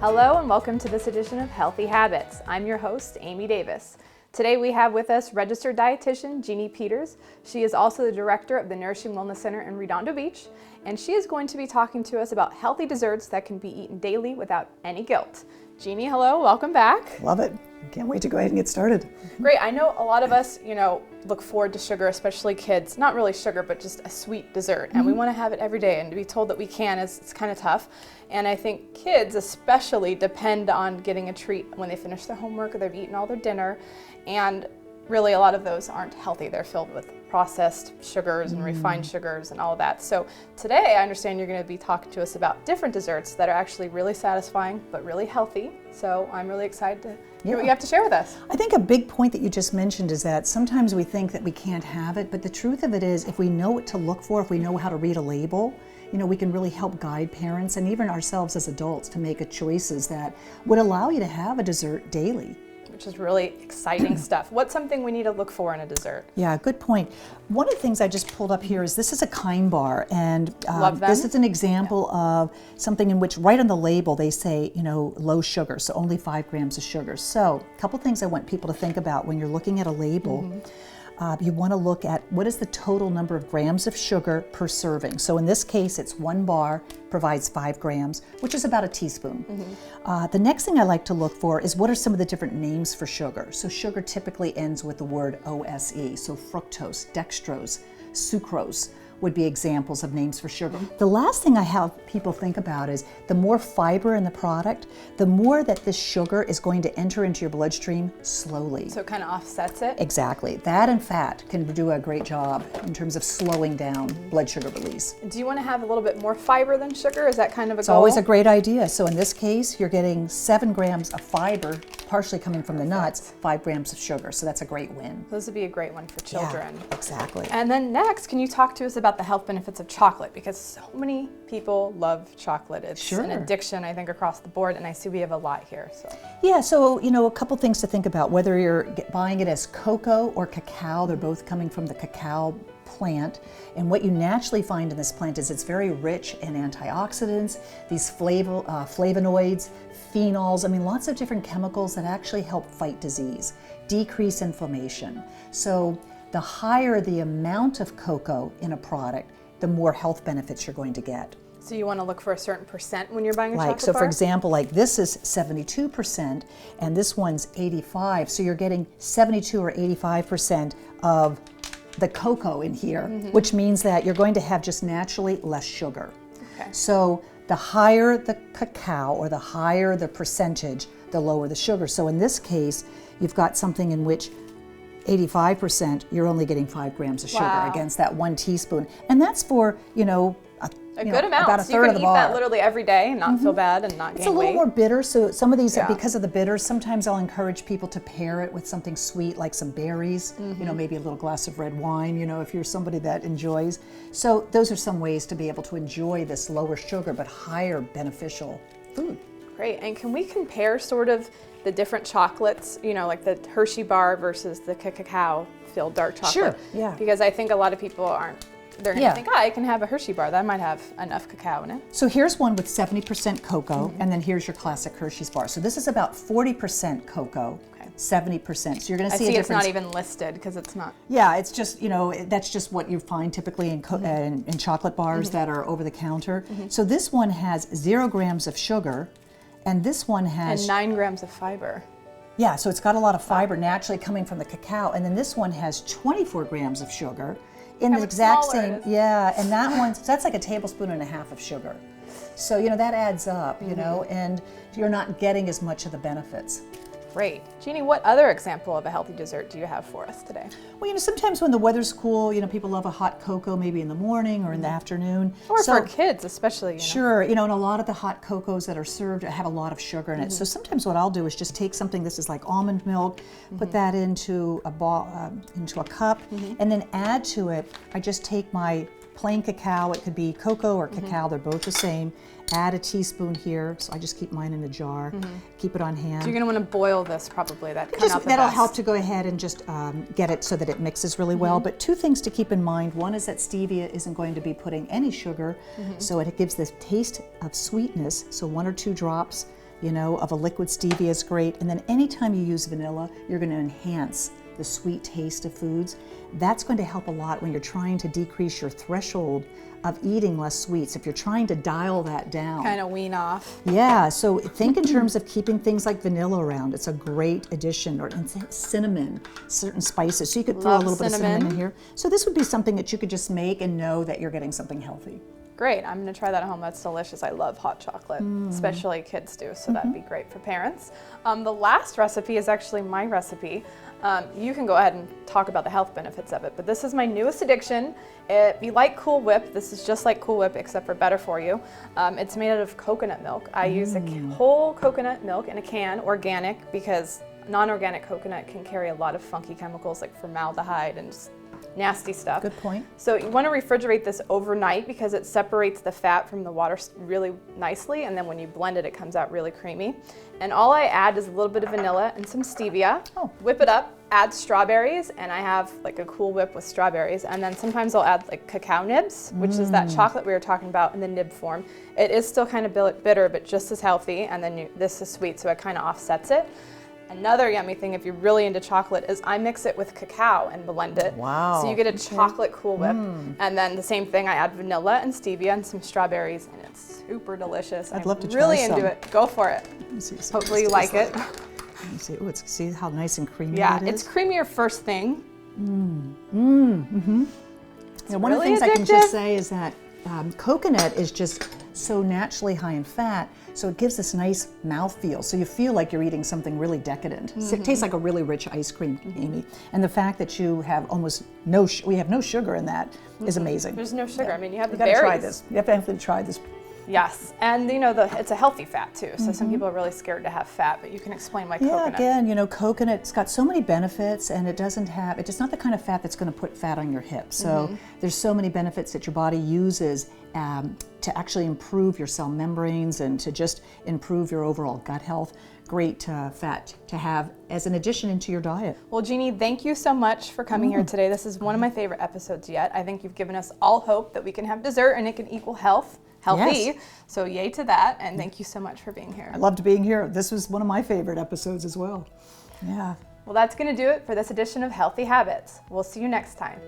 Hello and welcome to this edition of Healthy Habits. I'm your host, Amie Davis. Today we have with us registered dietitian Jeanne Peters. She is also the director of the Nourishing Wellness Center in Redondo Beach, and she is going to be talking to us about healthy desserts that can be eaten daily without any guilt. Jeanne, hello, welcome back. Love it. Can't wait to go ahead and get started. Great. I know a lot of us, look forward to sugar, especially kids. Not really sugar, but just a sweet dessert. And we want to have it every day, and to be told that we can it's kind of tough. And I think kids especially depend on getting a treat when they finish their homework or they've eaten all their dinner. And really a lot of those aren't healthy. They're filled with processed sugars and refined sugars and all of that. So today I understand you're going to be talking to us about different desserts that are actually really satisfying but really healthy. So I'm really excited to hear what you have to share with us. I think a big point that you just mentioned is that sometimes we think that we can't have it, but the truth of it is if we know what to look for, if we know how to read a label, we can really help guide parents and even ourselves as adults to make choices that would allow you to have a dessert daily. Which is really exciting stuff. What's something we need to look for in a dessert? Yeah, good point. One of the things I just pulled up here is this is a Kind bar, and Love them. This is an example of something in which right on the label they say, low sugar, so only 5 grams of sugar. So a couple things I want people to think about when you're looking at a label. You want to look at what is the total number of grams of sugar per serving. So in this case, it's 1 bar, provides 5 grams, which is about a teaspoon. The next thing I like to look for is what are some of the different names for sugar. So sugar typically ends with the word OSE, so fructose, dextrose, sucrose would be examples of names for sugar. The last thing I have people think about is the more fiber in the product, the more that this sugar is going to enter into your bloodstream slowly. So it kind of offsets it? Exactly. That and fat can do a great job in terms of slowing down blood sugar release. Do you want to have a little bit more fiber than sugar? Is that kind of a goal? It's always a great idea. So in this case, you're getting 7 grams of fiber, partially coming from the nuts, 5 grams of sugar. So that's a great win. Those would be a great one for children. Yeah, exactly. And then next, can you talk to us about the health benefits of chocolate? Because so many people love chocolate. It's an addiction, I think, across the board, and I see we have a lot here. Yeah, so a couple things to think about. Whether you're buying it as cocoa or cacao, they're both coming from the cacao plant, and what you naturally find in this plant is it's very rich in antioxidants, these flavonoids, phenols, lots of different chemicals that actually help fight disease, decrease inflammation. So the higher the amount of cocoa in a product, the more health benefits you're going to get. So you want to look for a certain percent when you're buying a chocolate bar? bar? For example, this is 72% and this one's 85. So you're getting 72 or 85% of the cocoa in here, which means that you're going to have just naturally less sugar. Okay. So the higher the cacao or the higher the percentage, the lower the sugar. So in this case, you've got something in which 85%, you're only getting 5 grams of sugar against that 1 teaspoon. And that's for, a good amount. About a third of the bar. You can eat that literally every day and not feel bad and not gain weight. It's a little more bitter, so some of these, because of the bitters, sometimes I'll encourage people to pair it with something sweet like some berries, maybe a little glass of red wine, if you're somebody that enjoys. So those are some ways to be able to enjoy this lower sugar but higher beneficial food. Great. And can we compare sort of the different chocolates, like the Hershey bar versus the cacao-filled dark chocolate? Sure, yeah. Because I think a lot of people they're going to think, I can have a Hershey bar. That might have enough cacao in it. So here's one with 70% cocoa, and then here's your classic Hershey's bar. So this is about 40% cocoa, 70%. So you're going to see a difference. It's not even listed because it's not. Yeah, it's just, that's just what you find typically in chocolate bars that are over the counter. So this one has 0 grams of sugar, and this one has... And 9 grams of fiber. Yeah, so it's got a lot of fiber naturally coming from the cacao, and then this one has 24 grams of sugar. In the exact same, and that one, that's like a tablespoon and a half of sugar. So, that adds up, and you're not getting as much of the benefits. Great. Jeanne, what other example of a healthy dessert do you have for us today? Well, sometimes when the weather's cool, people love a hot cocoa maybe in the morning or in the afternoon. Or for kids especially. Sure, and a lot of the hot cocos that are served have a lot of sugar in it. So sometimes what I'll do is just take something, this is like almond milk, put that into a cup, and then add to it, I just take my plain cacao, it could be cocoa or cacao, they're both the same. Add a teaspoon here, so I just keep mine in a jar, keep it on hand. So you're going to want to boil this probably, that'll help to go ahead and just get it so that it mixes really well. But 2 things to keep in mind. One is that stevia isn't going to be putting any sugar, so it gives the taste of sweetness, so 1 or 2 drops of a liquid stevia is great. And then anytime you use vanilla, you're going to enhance the sweet taste of foods. That's going to help a lot when you're trying to decrease your threshold of eating less sweets. If you're trying to dial that down. Kind of wean off. Yeah, so think in terms of keeping things like vanilla around. It's a great addition, or cinnamon, certain spices. So you could throw a little bit of cinnamon in here. So this would be something that you could just make and know that you're getting something healthy. Great, I'm gonna try that at home. That's delicious. I love hot chocolate, especially kids do, so that'd be great for parents. The last recipe is actually my recipe. You can go ahead and talk about the health benefits of it, but this is my newest addiction. If you like Cool Whip, this is just like Cool Whip except for better for you. It's made out of coconut milk. I use a whole coconut milk in a can, organic, because non-organic coconut can carry a lot of funky chemicals like formaldehyde and just nasty stuff. Good point. So you want to refrigerate this overnight because it separates the fat from the water really nicely, and then when you blend it, it comes out really creamy. And all I add is a little bit of vanilla and some stevia. Whip it up, add strawberries, and I have like a Cool Whip with strawberries, and then sometimes I'll add like cacao nibs, which is that chocolate we were talking about in the nib form. It is still kind of bitter, but just as healthy, and then this is sweet, so it kind of offsets it. Another yummy thing, if you're really into chocolate, is I mix it with cacao and blend it. Wow. So you get a chocolate Cool Whip. And then the same thing, I add vanilla and stevia and some strawberries, and it's super delicious. I'd love to try really some. into it. Go for it. Hopefully you like it. Let me see. Oh, see how nice and creamy Yeah, it is? it's creamier first thing. One of the things I can just say is that coconut is just so naturally high in fat, so it gives this nice mouthfeel. So you feel like you're eating something really decadent. So it tastes like a really rich ice cream, Amy. And the fact that you have almost we have no sugar in that is amazing. There's no sugar. I mean, you have the gotta berries. try this. You have to try this. Yes, and it's a healthy fat too. So some people are really scared to have fat, but you can explain why coconut. Yeah, again, coconut's got so many benefits, and it's not the kind of fat that's going to put fat on your hips. So there's so many benefits that your body uses to actually improve your cell membranes and to just improve your overall gut health. Great fat to have as an addition into your diet. Well, Jeannie, thank you so much for coming here today. This is one of my favorite episodes yet. I think you've given us all hope that we can have dessert and it can equal healthy. Yes. So yay to that, and thank you so much for being here. I loved being here. This was one of my favorite episodes as well. Yeah. Well, that's going to do it for this edition of Healthy Habits. We'll see you next time.